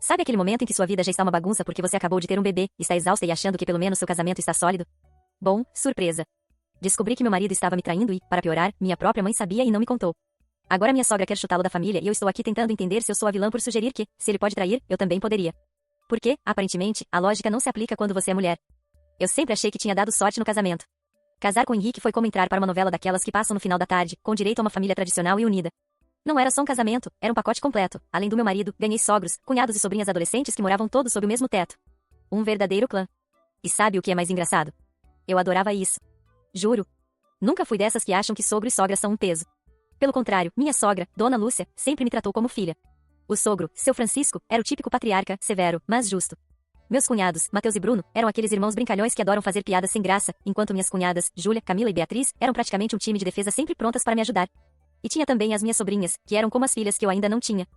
Sabe aquele momento em que sua vida já está uma bagunça porque você acabou de ter um bebê, está exausta e achando que pelo menos seu casamento está sólido? Bom, surpresa. Descobri que meu marido estava me traindo e, para piorar, minha própria mãe sabia e não me contou. Agora minha sogra quer chutá-lo da família e eu estou aqui tentando entender se eu sou a vilã por sugerir que, se ele pode trair, eu também poderia. Porque, aparentemente, a lógica não se aplica quando você é mulher. Eu sempre achei que tinha dado sorte no casamento. Casar com Henrique foi como entrar para uma novela daquelas que passam no final da tarde, com direito a uma família tradicional e unida. Não era só um casamento, era um pacote completo. Além do meu marido, ganhei sogros, cunhados e sobrinhas adolescentes que moravam todos sob o mesmo teto. Um verdadeiro clã. E sabe o que é mais engraçado? Eu adorava isso. Juro. Nunca fui dessas que acham que sogro e sogra são um peso. Pelo contrário, minha sogra, Dona Lúcia, sempre me tratou como filha. O sogro, seu Francisco, era o típico patriarca, severo, mas justo. Meus cunhados, Mateus e Bruno, eram aqueles irmãos brincalhões que adoram fazer piadas sem graça, enquanto minhas cunhadas, Júlia, Camila e Beatriz, eram praticamente um time de defesa sempre prontas para me ajudar. E tinha também as minhas sobrinhas, que eram como as filhas que eu ainda não tinha.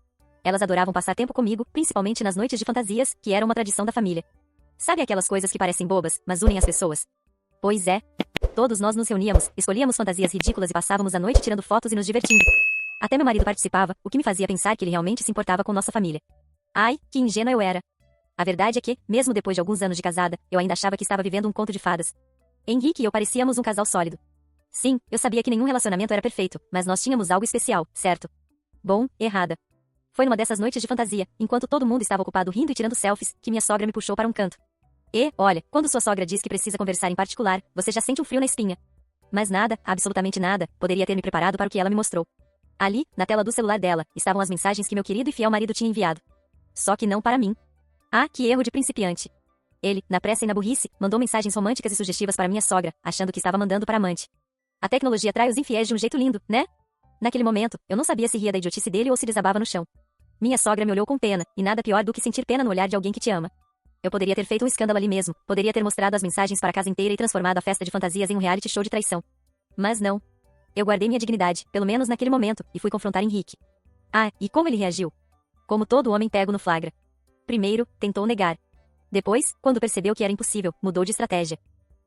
Elas adoravam passar tempo comigo, principalmente nas noites de fantasias, que era uma tradição da família. Sabe aquelas coisas que parecem bobas, mas unem as pessoas? Pois é. Todos nós nos reuníamos, escolhíamos fantasias ridículas e passávamos a noite tirando fotos e nos divertindo. Até meu marido participava, o que me fazia pensar que ele realmente se importava com nossa família. Ai, que ingênua eu era. A verdade é que, mesmo depois de alguns anos de casada, eu ainda achava que estava vivendo um conto de fadas. Henrique e eu parecíamos um casal sólido. Sim, eu sabia que nenhum relacionamento era perfeito, mas nós tínhamos algo especial, certo? Bom, errada. Foi numa dessas noites de fantasia, enquanto todo mundo estava ocupado rindo e tirando selfies, que minha sogra me puxou para um canto. E, olha, quando sua sogra diz que precisa conversar em particular, você já sente um frio na espinha. Mas nada, absolutamente nada, poderia ter me preparado para o que ela me mostrou. Ali, na tela do celular dela, estavam as mensagens que meu querido e fiel marido tinha enviado. Só que não para mim. Ah, que erro de principiante. Ele, na pressa e na burrice, mandou mensagens românticas e sugestivas para minha sogra, achando que estava mandando para amante. A tecnologia trai os infiéis de um jeito lindo, né? Naquele momento, eu não sabia se ria da idiotice dele ou se desabava no chão. Minha sogra me olhou com pena, e nada pior do que sentir pena no olhar de alguém que te ama. Eu poderia ter feito um escândalo ali mesmo, poderia ter mostrado as mensagens para a casa inteira e transformado a festa de fantasias em um reality show de traição. Mas não. Eu guardei minha dignidade, pelo menos naquele momento, e fui confrontar Henrique. Ah, e como ele reagiu? Como todo homem pego no flagra. Primeiro, tentou negar. Depois, quando percebeu que era impossível, mudou de estratégia.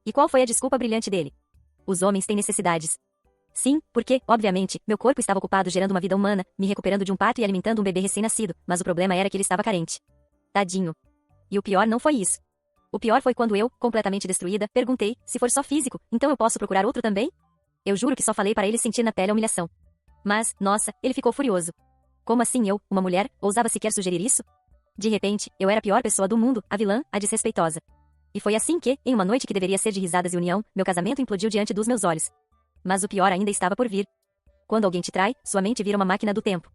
E qual foi a desculpa brilhante dele? Os homens têm necessidades. Sim, porque, obviamente, meu corpo estava ocupado gerando uma vida humana, me recuperando de um parto e alimentando um bebê recém-nascido, mas o problema era que ele estava carente. Tadinho. E o pior não foi isso. O pior foi quando eu, completamente destruída, perguntei, se for só físico, então eu posso procurar outro também? Eu juro que só falei para ele sentir na pele a humilhação. Mas, nossa, ele ficou furioso. Como assim eu, uma mulher, ousava sequer sugerir isso? De repente, eu era a pior pessoa do mundo, a vilã, a desrespeitosa. E foi assim que, em uma noite que deveria ser de risadas e união, meu casamento implodiu diante dos meus olhos. Mas o pior ainda estava por vir. Quando alguém te trai, sua mente vira uma máquina do tempo.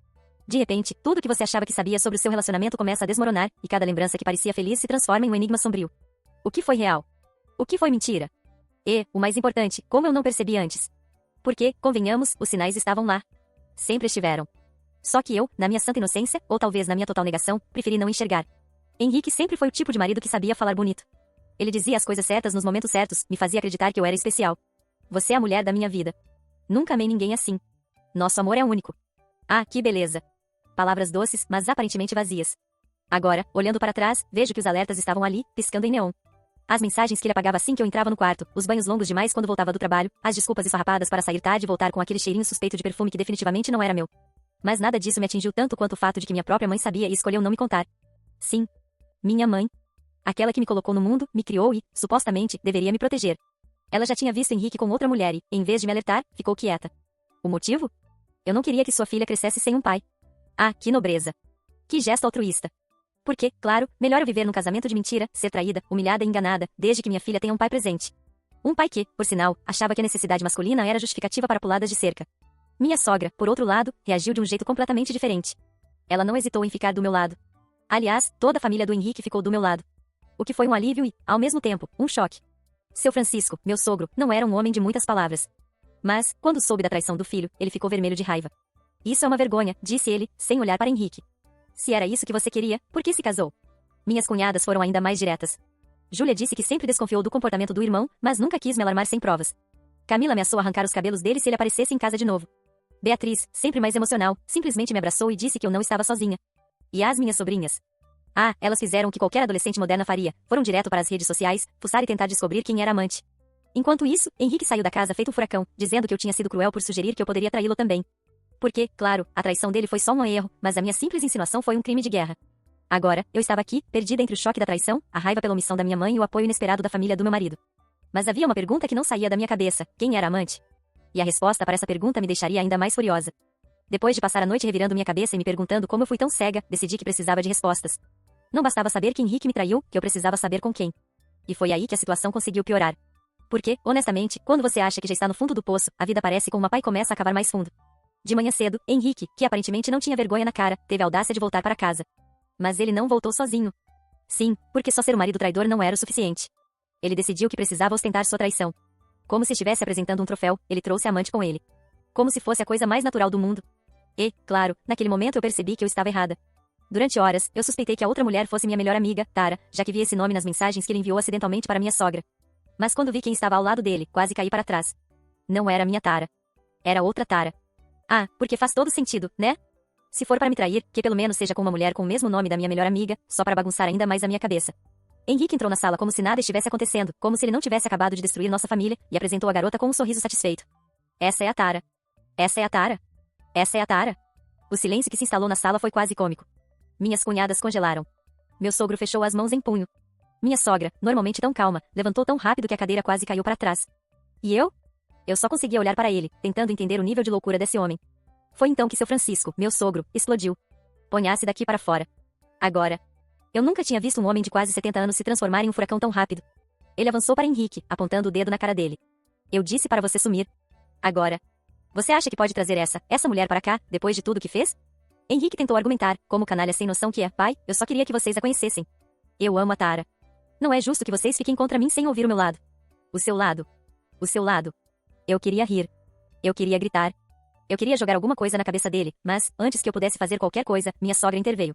De repente, tudo que você achava que sabia sobre o seu relacionamento começa a desmoronar, e cada lembrança que parecia feliz se transforma em um enigma sombrio. O que foi real? O que foi mentira? E, o mais importante, como eu não percebi antes? Porque, convenhamos, os sinais estavam lá. Sempre estiveram. Só que eu, na minha santa inocência, ou talvez na minha total negação, preferi não enxergar. Henrique sempre foi o tipo de marido que sabia falar bonito. Ele dizia as coisas certas nos momentos certos, me fazia acreditar que eu era especial. Você é a mulher da minha vida. Nunca amei ninguém assim. Nosso amor é único. Ah, que beleza. Palavras doces, mas aparentemente vazias. Agora, olhando para trás, vejo que os alertas estavam ali, piscando em neon. As mensagens que ele apagava assim que eu entrava no quarto, os banhos longos demais quando voltava do trabalho, as desculpas esfarrapadas para sair tarde e voltar com aquele cheirinho suspeito de perfume que definitivamente não era meu. Mas nada disso me atingiu tanto quanto o fato de que minha própria mãe sabia e escolheu não me contar. Sim. Minha mãe. Aquela que me colocou no mundo, me criou e, supostamente, deveria me proteger. Ela já tinha visto Henrique com outra mulher e, em vez de me alertar, ficou quieta. O motivo? Eu não queria que sua filha crescesse sem um pai. Ah, que nobreza. Que gesto altruísta. Porque, claro, melhor eu viver num casamento de mentira, ser traída, humilhada e enganada, desde que minha filha tenha um pai presente. Um pai que, por sinal, achava que a necessidade masculina era justificativa para puladas de cerca. Minha sogra, por outro lado, reagiu de um jeito completamente diferente. Ela não hesitou em ficar do meu lado. Aliás, toda a família do Henrique ficou do meu lado. O que foi um alívio e, ao mesmo tempo, um choque. Seu Francisco, meu sogro, não era um homem de muitas palavras. Mas, quando soube da traição do filho, ele ficou vermelho de raiva. Isso é uma vergonha, disse ele, sem olhar para Henrique. Se era isso que você queria, por que se casou? Minhas cunhadas foram ainda mais diretas. Júlia disse que sempre desconfiou do comportamento do irmão, mas nunca quis me alarmar sem provas. Camila ameaçou arrancar os cabelos dele se ele aparecesse em casa de novo. Beatriz, sempre mais emocional, simplesmente me abraçou e disse que eu não estava sozinha. E as minhas sobrinhas? Ah, elas fizeram o que qualquer adolescente moderna faria, foram direto para as redes sociais, fuçar e tentar descobrir quem era amante. Enquanto isso, Henrique saiu da casa feito um furacão, dizendo que eu tinha sido cruel por sugerir que eu poderia traí-lo também. Porque, claro, a traição dele foi só um erro, mas a minha simples insinuação foi um crime de guerra. Agora, eu estava aqui, perdida entre o choque da traição, a raiva pela omissão da minha mãe e o apoio inesperado da família do meu marido. Mas havia uma pergunta que não saía da minha cabeça: quem era a amante? E a resposta para essa pergunta me deixaria ainda mais furiosa. Depois de passar a noite revirando minha cabeça e me perguntando como eu fui tão cega, decidi que precisava de respostas. Não bastava saber que Henrique me traiu, que eu precisava saber com quem. E foi aí que a situação conseguiu piorar. Porque, honestamente, quando você acha que já está no fundo do poço, a vida parece com uma pá e começa a cavar mais fundo. De manhã cedo, Henrique, que aparentemente não tinha vergonha na cara, teve a audácia de voltar para casa. Mas ele não voltou sozinho. Sim, porque só ser um marido traidor não era o suficiente. Ele decidiu que precisava ostentar sua traição. Como se estivesse apresentando um troféu, ele trouxe a amante com ele. Como se fosse a coisa mais natural do mundo. E, claro, naquele momento eu percebi que eu estava errada. Durante horas, eu suspeitei que a outra mulher fosse minha melhor amiga, Tara, já que vi esse nome nas mensagens que ele enviou acidentalmente para minha sogra. Mas quando vi quem estava ao lado dele, quase caí para trás. Não era minha Tara. Era outra Tara. Ah, porque faz todo sentido, né? Se for para me trair, que pelo menos seja com uma mulher com o mesmo nome da minha melhor amiga, só para bagunçar ainda mais a minha cabeça. Henrique entrou na sala como se nada estivesse acontecendo, como se ele não tivesse acabado de destruir nossa família, e apresentou a garota com um sorriso satisfeito. Essa é a Tara. Essa é a Tara. Essa é a Tara. O silêncio que se instalou na sala foi quase cômico. Minhas cunhadas congelaram. Meu sogro fechou as mãos em punho. Minha sogra, normalmente tão calma, levantou tão rápido que a cadeira quase caiu para trás. E eu? Eu só conseguia olhar para ele, tentando entender o nível de loucura desse homem. Foi então que seu Francisco, meu sogro, explodiu. Ponha-se daqui para fora. Agora. Eu nunca tinha visto um homem de quase 70 anos se transformar em um furacão tão rápido. Ele avançou para Henrique, apontando o dedo na cara dele. Eu disse para você sumir. Agora. Você acha que pode trazer essa mulher para cá, depois de tudo que fez? Henrique tentou argumentar, como canalha sem noção que é, pai, eu só queria que vocês a conhecessem. Eu amo a Tara. Não é justo que vocês fiquem contra mim sem ouvir o meu lado. O seu lado. O seu lado. Eu queria rir. Eu queria gritar. Eu queria jogar alguma coisa na cabeça dele, mas, antes que eu pudesse fazer qualquer coisa, minha sogra interveio.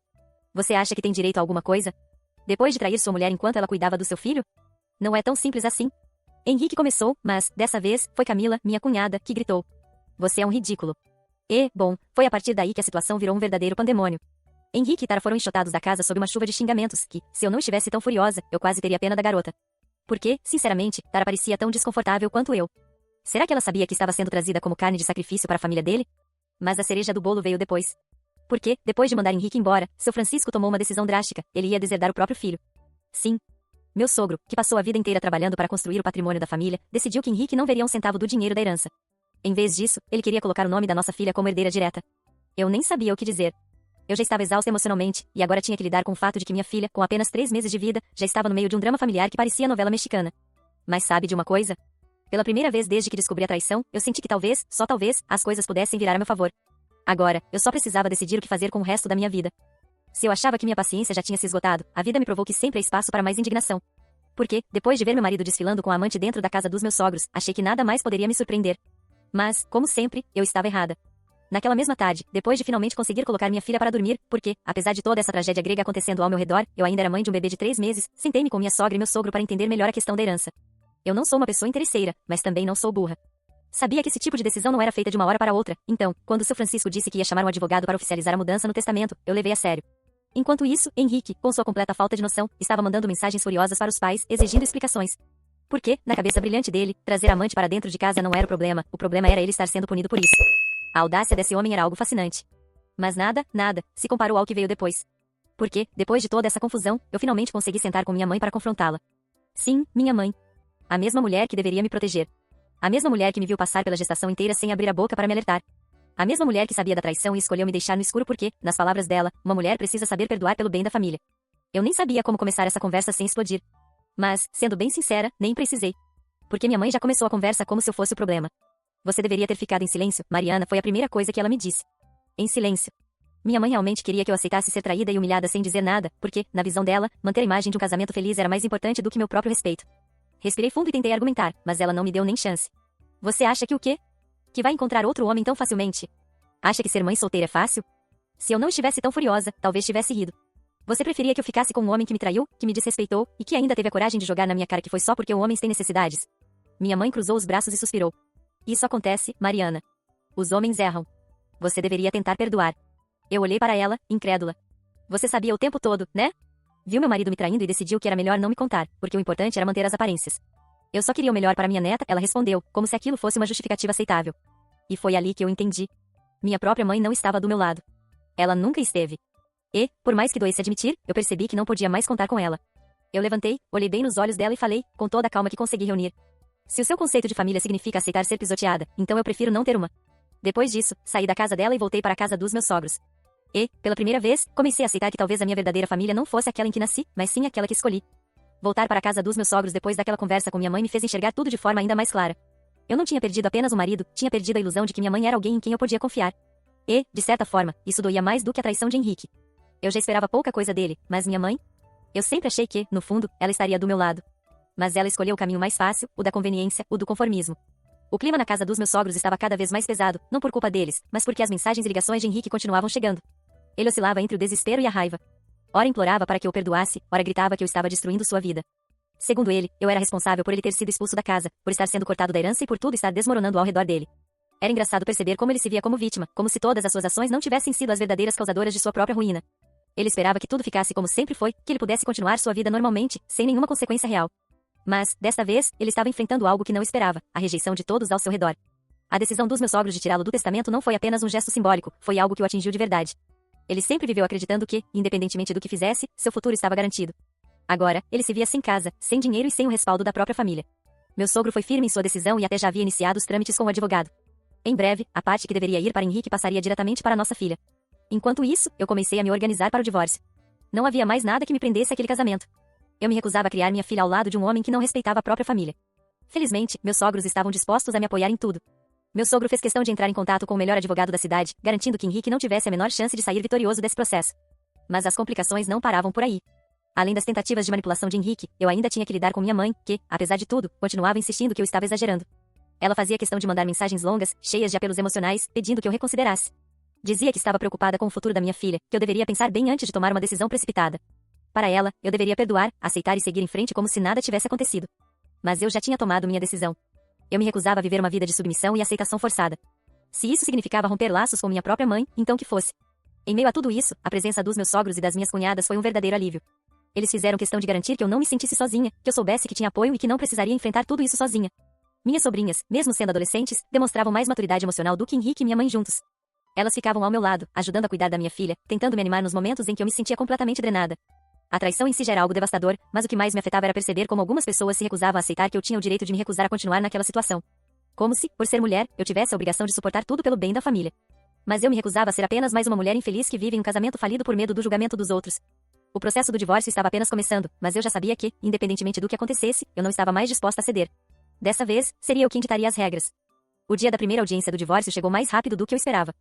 Você acha que tem direito a alguma coisa? Depois de trair sua mulher enquanto ela cuidava do seu filho? Não é tão simples assim. Henrique começou, mas, dessa vez, foi Camila, minha cunhada, que gritou. Você é um ridículo. E, bom, foi a partir daí que a situação virou um verdadeiro pandemônio. Henrique e Tara foram enxotados da casa sob uma chuva de xingamentos que, se eu não estivesse tão furiosa, eu quase teria pena da garota. Porque, sinceramente, Tara parecia tão desconfortável quanto eu. Será que ela sabia que estava sendo trazida como carne de sacrifício para a família dele? Mas a cereja do bolo veio depois. Porque, depois de mandar Henrique embora, seu Francisco tomou uma decisão drástica, ele ia deserdar o próprio filho. Sim. Meu sogro, que passou a vida inteira trabalhando para construir o patrimônio da família, decidiu que Henrique não veria um centavo do dinheiro da herança. Em vez disso, ele queria colocar o nome da nossa filha como herdeira direta. Eu nem sabia o que dizer. Eu já estava exausta emocionalmente, e agora tinha que lidar com o fato de que minha filha, com apenas 3 meses de vida, já estava no meio de um drama familiar que parecia novela mexicana. Mas sabe de uma coisa? Pela primeira vez desde que descobri a traição, eu senti que talvez, só talvez, as coisas pudessem virar a meu favor. Agora, eu só precisava decidir o que fazer com o resto da minha vida. Se eu achava que minha paciência já tinha se esgotado, a vida me provou que sempre há espaço para mais indignação. Porque, depois de ver meu marido desfilando com a amante dentro da casa dos meus sogros, achei que nada mais poderia me surpreender. Mas, como sempre, eu estava errada. Naquela mesma tarde, depois de finalmente conseguir colocar minha filha para dormir, porque, apesar de toda essa tragédia grega acontecendo ao meu redor, eu ainda era mãe de um bebê de 3 meses, sentei-me com minha sogra e meu sogro para entender melhor a questão da herança. Eu não sou uma pessoa interesseira, mas também não sou burra. Sabia que esse tipo de decisão não era feita de uma hora para outra, então, quando seu Francisco disse que ia chamar um advogado para oficializar a mudança no testamento, eu levei a sério. Enquanto isso, Henrique, com sua completa falta de noção, estava mandando mensagens furiosas para os pais, exigindo explicações. Porque, na cabeça brilhante dele, trazer a amante para dentro de casa não era o problema era ele estar sendo punido por isso. A audácia desse homem era algo fascinante. Mas nada, se comparou ao que veio depois. Porque, depois de toda essa confusão, eu finalmente consegui sentar com minha mãe para confrontá-la. Sim, minha mãe. A mesma mulher que deveria me proteger. A mesma mulher que me viu passar pela gestação inteira sem abrir a boca para me alertar. A mesma mulher que sabia da traição e escolheu me deixar no escuro porque, nas palavras dela, uma mulher precisa saber perdoar pelo bem da família. Eu nem sabia como começar essa conversa sem explodir. Mas, sendo bem sincera, nem precisei. Porque minha mãe já começou a conversa como se eu fosse o problema. Você deveria ter ficado em silêncio, Mariana, foi a primeira coisa que ela me disse. Em silêncio. Minha mãe realmente queria que eu aceitasse ser traída e humilhada sem dizer nada, porque, na visão dela, manter a imagem de um casamento feliz era mais importante do que meu próprio respeito. Respirei fundo e tentei argumentar, mas ela não me deu nem chance. Você acha que o quê? Que vai encontrar outro homem tão facilmente? Acha que ser mãe solteira é fácil? Se eu não estivesse tão furiosa, talvez tivesse rido. Você preferia que eu ficasse com um homem que me traiu, que me desrespeitou, e que ainda teve a coragem de jogar na minha cara que foi só porque homens têm necessidades? Minha mãe cruzou os braços e suspirou. Isso acontece, Mariana. Os homens erram. Você deveria tentar perdoar. Eu olhei para ela, incrédula. Você sabia o tempo todo, né? Viu meu marido me traindo e decidiu que era melhor não me contar, porque o importante era manter as aparências. Eu só queria o melhor para minha neta, ela respondeu, como se aquilo fosse uma justificativa aceitável. E foi ali que eu entendi. Minha própria mãe não estava do meu lado. Ela nunca esteve. E, por mais que doesse admitir, eu percebi que não podia mais contar com ela. Eu levantei, olhei bem nos olhos dela e falei, com toda a calma que consegui reunir. Se o seu conceito de família significa aceitar ser pisoteada, então eu prefiro não ter uma. Depois disso, saí da casa dela e voltei para a casa dos meus sogros. E, pela primeira vez, comecei a aceitar que talvez a minha verdadeira família não fosse aquela em que nasci, mas sim aquela que escolhi. Voltar para a casa dos meus sogros depois daquela conversa com minha mãe me fez enxergar tudo de forma ainda mais clara. Eu não tinha perdido apenas um marido, tinha perdido a ilusão de que minha mãe era alguém em quem eu podia confiar. E, de certa forma, isso doía mais do que a traição de Henrique. Eu já esperava pouca coisa dele, mas minha mãe? Eu sempre achei que, no fundo, ela estaria do meu lado. Mas ela escolheu o caminho mais fácil, o da conveniência, o do conformismo. O clima na casa dos meus sogros estava cada vez mais pesado, não por culpa deles, mas porque as mensagens e ligações de Henrique continuavam chegando. Ele oscilava entre o desespero e a raiva. Ora implorava para que eu perdoasse, ora gritava que eu estava destruindo sua vida. Segundo ele, eu era responsável por ele ter sido expulso da casa, por estar sendo cortado da herança e por tudo estar desmoronando ao redor dele. Era engraçado perceber como ele se via como vítima, como se todas as suas ações não tivessem sido as verdadeiras causadoras de sua própria ruína. Ele esperava que tudo ficasse como sempre foi, que ele pudesse continuar sua vida normalmente, sem nenhuma consequência real. Mas, desta vez, ele estava enfrentando algo que não esperava, a rejeição de todos ao seu redor. A decisão dos meus sogros de tirá-lo do testamento não foi apenas um gesto simbólico, foi algo que o atingiu de verdade. Ele sempre viveu acreditando que, independentemente do que fizesse, seu futuro estava garantido. Agora, ele se via sem casa, sem dinheiro e sem o respaldo da própria família. Meu sogro foi firme em sua decisão e até já havia iniciado os trâmites com o advogado. Em breve, a parte que deveria ir para Henrique passaria diretamente para nossa filha. Enquanto isso, eu comecei a me organizar para o divórcio. Não havia mais nada que me prendesse àquele casamento. Eu me recusava a criar minha filha ao lado de um homem que não respeitava a própria família. Felizmente, meus sogros estavam dispostos a me apoiar em tudo. Meu sogro fez questão de entrar em contato com o melhor advogado da cidade, garantindo que Henrique não tivesse a menor chance de sair vitorioso desse processo. Mas as complicações não paravam por aí. Além das tentativas de manipulação de Henrique, eu ainda tinha que lidar com minha mãe, que, apesar de tudo, continuava insistindo que eu estava exagerando. Ela fazia questão de mandar mensagens longas, cheias de apelos emocionais, pedindo que eu reconsiderasse. Dizia que estava preocupada com o futuro da minha filha, que eu deveria pensar bem antes de tomar uma decisão precipitada. Para ela, eu deveria perdoar, aceitar e seguir em frente como se nada tivesse acontecido. Mas eu já tinha tomado minha decisão. Eu me recusava a viver uma vida de submissão e aceitação forçada. Se isso significava romper laços com minha própria mãe, então que fosse. Em meio a tudo isso, a presença dos meus sogros e das minhas cunhadas foi um verdadeiro alívio. Eles fizeram questão de garantir que eu não me sentisse sozinha, que eu soubesse que tinha apoio e que não precisaria enfrentar tudo isso sozinha. Minhas sobrinhas, mesmo sendo adolescentes, demonstravam mais maturidade emocional do que Henrique e minha mãe juntos. Elas ficavam ao meu lado, ajudando a cuidar da minha filha, tentando me animar nos momentos em que eu me sentia completamente drenada. A traição em si já era algo devastador, mas o que mais me afetava era perceber como algumas pessoas se recusavam a aceitar que eu tinha o direito de me recusar a continuar naquela situação. Como se, por ser mulher, eu tivesse a obrigação de suportar tudo pelo bem da família. Mas eu me recusava a ser apenas mais uma mulher infeliz que vive em um casamento falido por medo do julgamento dos outros. O processo do divórcio estava apenas começando, mas eu já sabia que, independentemente do que acontecesse, eu não estava mais disposta a ceder. Dessa vez, seria eu quem ditaria as regras. O dia da primeira audiência do divórcio chegou mais rápido do que eu esperava.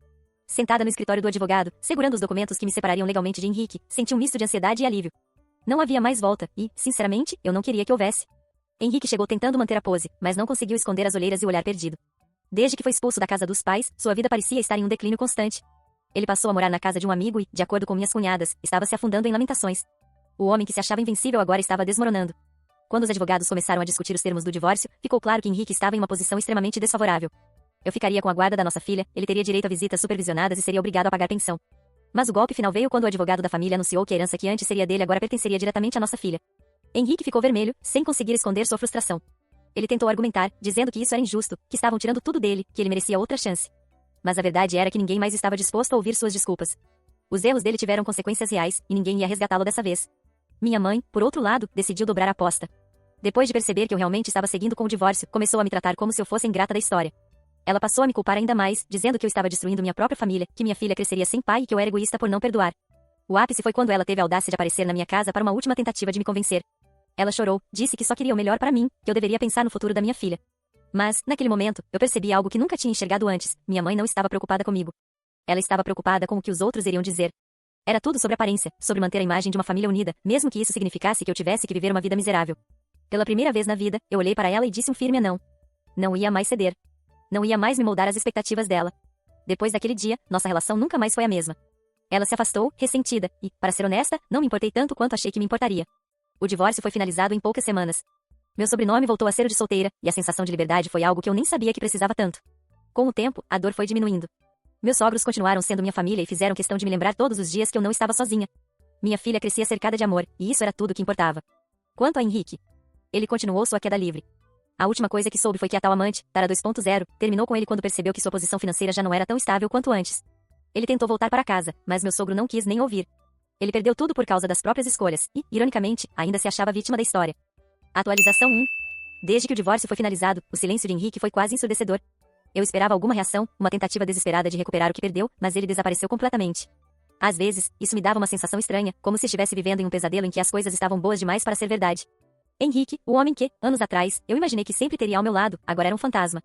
Sentada no escritório do advogado, segurando os documentos que me separariam legalmente de Henrique, senti um misto de ansiedade e alívio. Não havia mais volta, e, sinceramente, eu não queria que houvesse. Henrique chegou tentando manter a pose, mas não conseguiu esconder as olheiras e o olhar perdido. Desde que foi expulso da casa dos pais, sua vida parecia estar em um declínio constante. Ele passou a morar na casa de um amigo e, de acordo com minhas cunhadas, estava se afundando em lamentações. O homem que se achava invencível agora estava desmoronando. Quando os advogados começaram a discutir os termos do divórcio, ficou claro que Henrique estava em uma posição extremamente desfavorável. Eu ficaria com a guarda da nossa filha, ele teria direito a visitas supervisionadas e seria obrigado a pagar pensão. Mas o golpe final veio quando o advogado da família anunciou que a herança que antes seria dele agora pertenceria diretamente à nossa filha. Henrique ficou vermelho, sem conseguir esconder sua frustração. Ele tentou argumentar, dizendo que isso era injusto, que estavam tirando tudo dele, que ele merecia outra chance. Mas a verdade era que ninguém mais estava disposto a ouvir suas desculpas. Os erros dele tiveram consequências reais, e ninguém ia resgatá-lo dessa vez. Minha mãe, por outro lado, decidiu dobrar a aposta. Depois de perceber que eu realmente estava seguindo com o divórcio, começou a me tratar como se eu fosse a ingrata da história. Ela passou a me culpar ainda mais, dizendo que eu estava destruindo minha própria família, que minha filha cresceria sem pai e que eu era egoísta por não perdoar. O ápice foi quando ela teve a audácia de aparecer na minha casa para uma última tentativa de me convencer. Ela chorou, disse que só queria o melhor para mim, que eu deveria pensar no futuro da minha filha. Mas, naquele momento, eu percebi algo que nunca tinha enxergado antes. Minha mãe não estava preocupada comigo. Ela estava preocupada com o que os outros iriam dizer. Era tudo sobre aparência, sobre manter a imagem de uma família unida, mesmo que isso significasse que eu tivesse que viver uma vida miserável. Pela primeira vez na vida, eu olhei para ela e disse um firme não. Não ia mais ceder. Não ia mais me moldar às expectativas dela. Depois daquele dia, nossa relação nunca mais foi a mesma. Ela se afastou, ressentida, e, para ser honesta, não me importei tanto quanto achei que me importaria. O divórcio foi finalizado em poucas semanas. Meu sobrenome voltou a ser o de solteira, e a sensação de liberdade foi algo que eu nem sabia que precisava tanto. Com o tempo, a dor foi diminuindo. Meus sogros continuaram sendo minha família e fizeram questão de me lembrar todos os dias que eu não estava sozinha. Minha filha crescia cercada de amor, e isso era tudo que importava. Quanto a Henrique, ele continuou sua queda livre. A última coisa que soube foi que a tal amante, Tara 2.0, terminou com ele quando percebeu que sua posição financeira já não era tão estável quanto antes. Ele tentou voltar para casa, mas meu sogro não quis nem ouvir. Ele perdeu tudo por causa das próprias escolhas e, ironicamente, ainda se achava vítima da história. Atualização 1. Desde que o divórcio foi finalizado, o silêncio de Henrique foi quase ensurdecedor. Eu esperava alguma reação, uma tentativa desesperada de recuperar o que perdeu, mas ele desapareceu completamente. Às vezes, isso me dava uma sensação estranha, como se estivesse vivendo em um pesadelo em que as coisas estavam boas demais para ser verdade. Henrique, o homem que, anos atrás, eu imaginei que sempre teria ao meu lado, agora era um fantasma.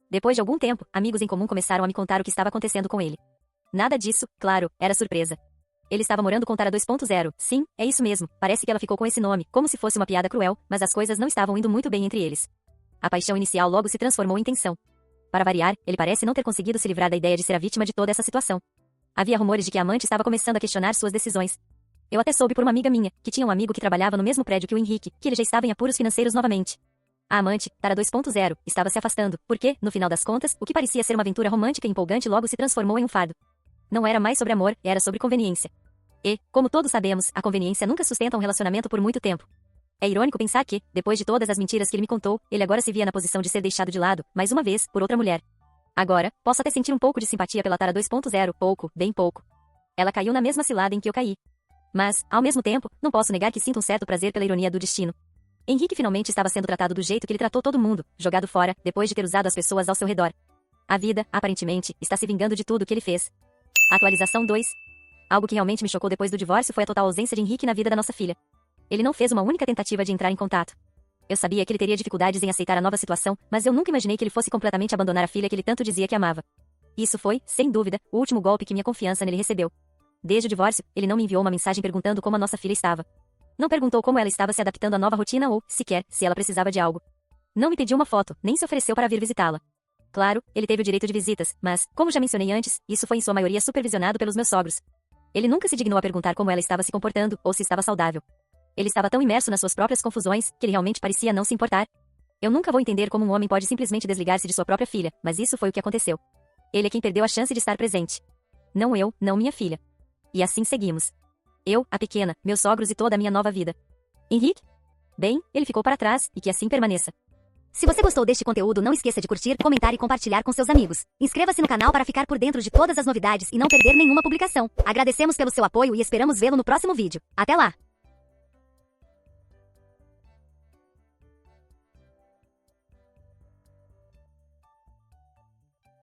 Depois de algum tempo, amigos em comum começaram a me contar o que estava acontecendo com ele. Nada disso, claro, era surpresa. Ele estava morando com Tara 2.0, sim, é isso mesmo, parece que ela ficou com esse nome, como se fosse uma piada cruel, mas as coisas não estavam indo muito bem entre eles. A paixão inicial logo se transformou em tensão. Para variar, ele parece não ter conseguido se livrar da ideia de ser a vítima de toda essa situação. Havia rumores de que a amante estava começando a questionar suas decisões. Eu até soube por uma amiga minha, que tinha um amigo que trabalhava no mesmo prédio que o Henrique, que ele já estava em apuros financeiros novamente. A amante, Tara 2.0, estava se afastando, porque, no final das contas, o que parecia ser uma aventura romântica e empolgante logo se transformou em um fardo. Não era mais sobre amor, era sobre conveniência. E, como todos sabemos, a conveniência nunca sustenta um relacionamento por muito tempo. É irônico pensar que, depois de todas as mentiras que ele me contou, ele agora se via na posição de ser deixado de lado, mais uma vez, por outra mulher. Agora, posso até sentir um pouco de simpatia pela Tara 2.0, pouco, bem pouco. Ela caiu na mesma cilada em que eu caí. Mas, ao mesmo tempo, não posso negar que sinto um certo prazer pela ironia do destino. Henrique finalmente estava sendo tratado do jeito que ele tratou todo mundo, jogado fora, depois de ter usado as pessoas ao seu redor. A vida, aparentemente, está se vingando de tudo o que ele fez. Atualização 2. Algo que realmente me chocou depois do divórcio foi a total ausência de Henrique na vida da nossa filha. Ele não fez uma única tentativa de entrar em contato. Eu sabia que ele teria dificuldades em aceitar a nova situação, mas eu nunca imaginei que ele fosse completamente abandonar a filha que ele tanto dizia que amava. Isso foi, sem dúvida, o último golpe que minha confiança nele recebeu. Desde o divórcio, ele não me enviou uma mensagem perguntando como a nossa filha estava. Não perguntou como ela estava se adaptando à nova rotina ou, sequer, se ela precisava de algo. Não me pediu uma foto, nem se ofereceu para vir visitá-la. Claro, ele teve o direito de visitas, mas, como já mencionei antes, isso foi em sua maioria supervisionado pelos meus sogros. Ele nunca se dignou a perguntar como ela estava se comportando ou se estava saudável. Ele estava tão imerso nas suas próprias confusões, que ele realmente parecia não se importar. Eu nunca vou entender como um homem pode simplesmente desligar-se de sua própria filha, mas isso foi o que aconteceu. Ele é quem perdeu a chance de estar presente. Não eu, não minha filha. E assim seguimos. Eu, a pequena, meus sogros e toda a minha nova vida. Henrique? Bem, ele ficou para trás, e que assim permaneça. Se você gostou deste conteúdo, não esqueça de curtir, comentar e compartilhar com seus amigos. Inscreva-se no canal para ficar por dentro de todas as novidades e não perder nenhuma publicação. Agradecemos pelo seu apoio e esperamos vê-lo no próximo vídeo. Até lá!